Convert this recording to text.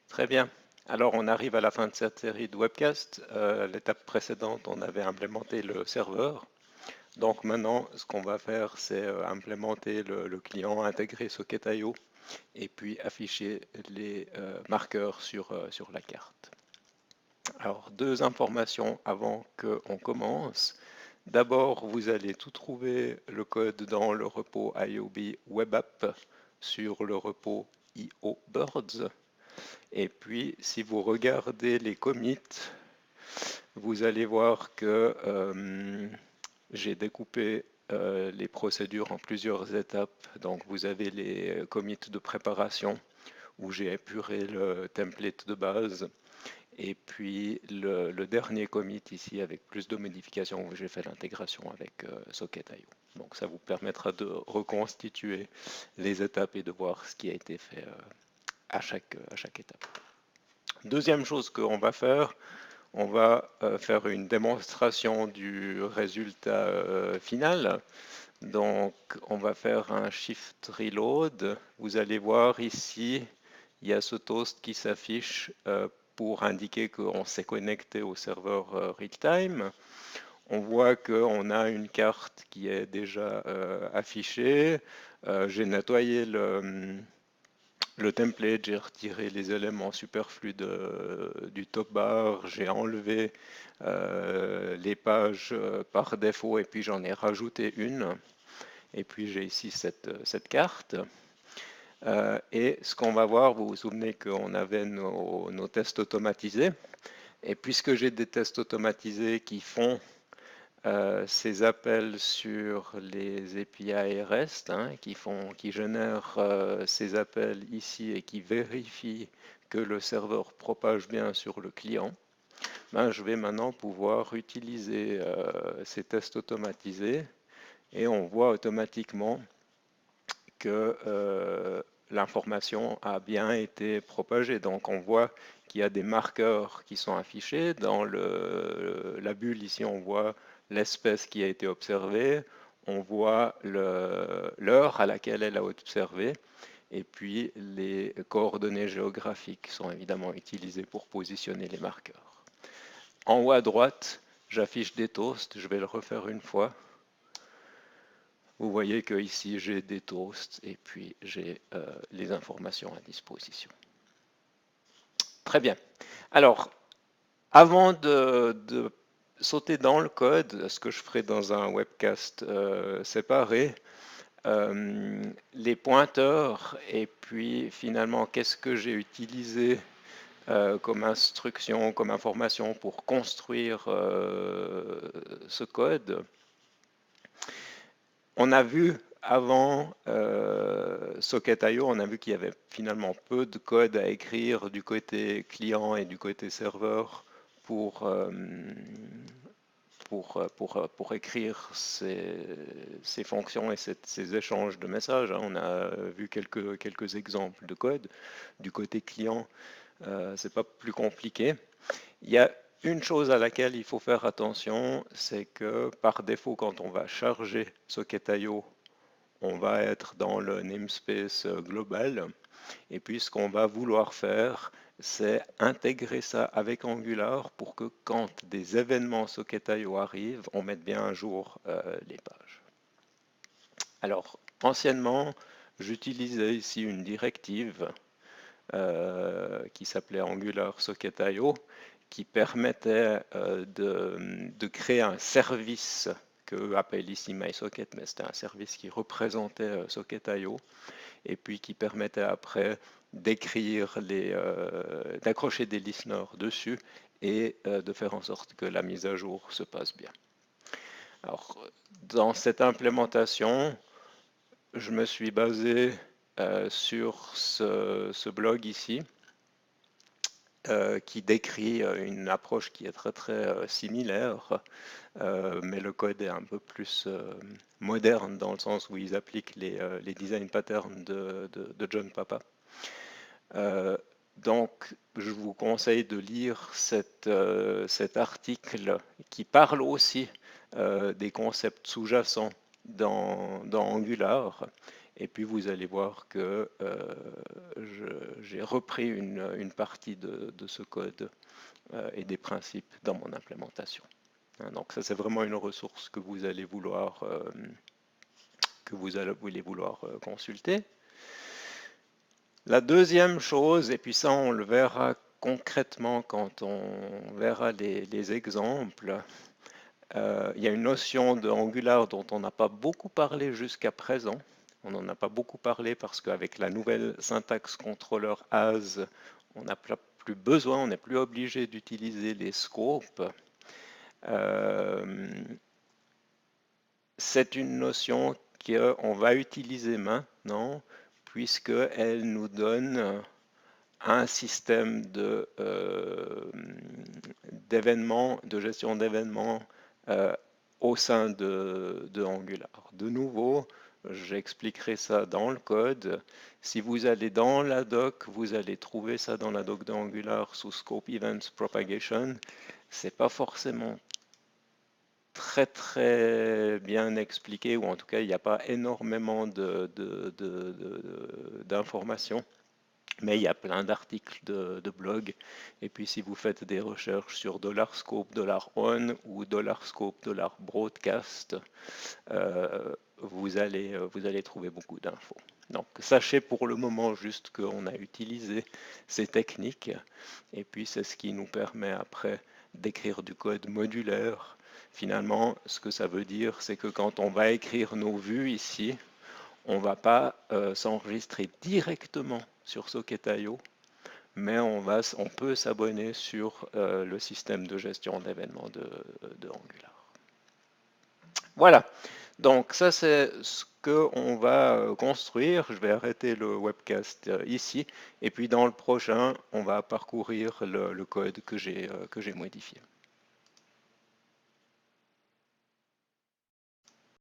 Très bien. Alors, on arrive à la fin de cette série de webcasts. L'étape précédente, on avait implémenté le serveur. Donc maintenant, ce qu'on va faire, c'est implémenter le client, intégrer Socket.io et puis afficher les marqueurs sur la carte. Alors, deux informations avant qu'on commence. D'abord, vous allez tout trouver le code dans le repo IOB Web App sur le repo IOBirds. Et puis, si vous regardez les commits, vous allez voir que j'ai découpé les procédures en plusieurs étapes. Donc, vous avez les commits de préparation où j'ai épuré le template de base. Et puis, le dernier commit ici avec plus de modifications où j'ai fait l'intégration avec Socket.io. Donc, ça vous permettra de reconstituer les étapes et de voir ce qui a été fait à chaque étape. Deuxième chose qu'on va faire, on va faire une démonstration du résultat final. Donc, on va faire un shift reload. Vous allez voir ici, il y a ce toast qui s'affiche pour indiquer qu'on s'est connecté au serveur real-time. On voit qu'on a une carte qui est déjà affichée. J'ai nettoyé le template, j'ai retiré les éléments superflus du top bar, j'ai enlevé les pages par défaut et puis j'en ai rajouté une. Et puis j'ai ici cette carte. Et ce qu'on va voir, vous vous souvenez qu'on avait nos tests automatisés. Et puisque j'ai des tests automatisés qui font ces appels sur les API REST, qui génèrent ces appels ici et qui vérifient que le serveur propage bien sur le client, ben, je vais maintenant pouvoir utiliser ces tests automatisés et on voit automatiquement que l'information a bien été propagée. Donc on voit qu'il y a des marqueurs qui sont affichés. Dans la bulle ici, on voit l'espèce qui a été observée, on voit l'heure à laquelle elle a observé, et puis les coordonnées géographiques sont évidemment utilisées pour positionner les marqueurs. En haut à droite, j'affiche des toasts, je vais le refaire une fois. Vous voyez que ici j'ai des toasts et puis j'ai les informations à disposition. Très bien. Alors, avant de sauter dans le code, ce que je ferai dans un webcast séparé, les pointeurs et puis finalement qu'est-ce que j'ai utilisé comme instruction, comme information pour construire ce code. On a vu avant Socket.io, on a vu qu'il y avait finalement peu de code à écrire du côté client et du côté serveur pour, pour écrire ces fonctions et ces échanges de messages. On a vu quelques exemples de code. Du côté client, c'est pas plus compliqué. Il y a une chose à laquelle il faut faire attention, c'est que par défaut, quand on va charger Socket.io, on va être dans le namespace global. Et puis ce qu'on va vouloir faire, c'est intégrer ça avec Angular pour que quand des événements Socket.io arrivent, on mette bien à jour les pages. Alors, anciennement, j'utilisais ici une directive qui s'appelait Angular Socket.io qui permettait de créer un service que appelle ici MySocket, mais c'était un service qui représentait Socket.io et puis qui permettait après d'écrire d'accrocher des listeners dessus et de faire en sorte que la mise à jour se passe bien. Alors, dans cette implémentation, je me suis basé sur ce blog ici, qui décrit une approche qui est très similaire, mais le code est un peu plus moderne dans le sens où ils appliquent les design patterns de John Papa. Donc, je vous conseille de lire cet article qui parle aussi des concepts sous-jacents dans Angular Et puis vous allez voir que j'ai repris une partie de ce code et des principes dans mon implémentation. Donc ça, c'est vraiment une ressource que vous allez vouloir, consulter. La deuxième chose, et puis ça on le verra concrètement quand on verra les exemples, il y a une notion de Angular dont on n'a pas beaucoup parlé jusqu'à présent. On n'en a pas beaucoup parlé parce qu'avec la nouvelle syntaxe controller as, on n'a plus besoin, on n'est plus obligé d'utiliser les scopes. C'est une notion qu'on va utiliser maintenant puisqu'elle nous donne un système d'événements, de gestion d'événements au sein de Angular. De nouveau, j'expliquerai ça dans le code. Si vous allez dans la doc, vous allez trouver ça dans la doc d'Angular sous Scope Events Propagation. C'est pas forcément très bien expliqué, ou en tout cas il n'y a pas énormément d'informations. Mais il y a plein d'articles de blog. Et puis si vous faites des recherches sur $scope, $on ou $scope, $broadcast, vous allez trouver beaucoup d'infos. Donc sachez pour le moment juste qu'on a utilisé ces techniques. Et puis c'est ce qui nous permet après d'écrire du code modulaire. Finalement, ce que ça veut dire, c'est que quand on va écrire nos vues ici, on ne va pas s'enregistrer directement sur Socket.io, mais on peut s'abonner sur le système de gestion d'événements de Angular. Voilà, donc ça c'est ce qu'on va construire. Je vais arrêter le webcast ici, et puis dans le prochain, on va parcourir le code que j'ai modifié.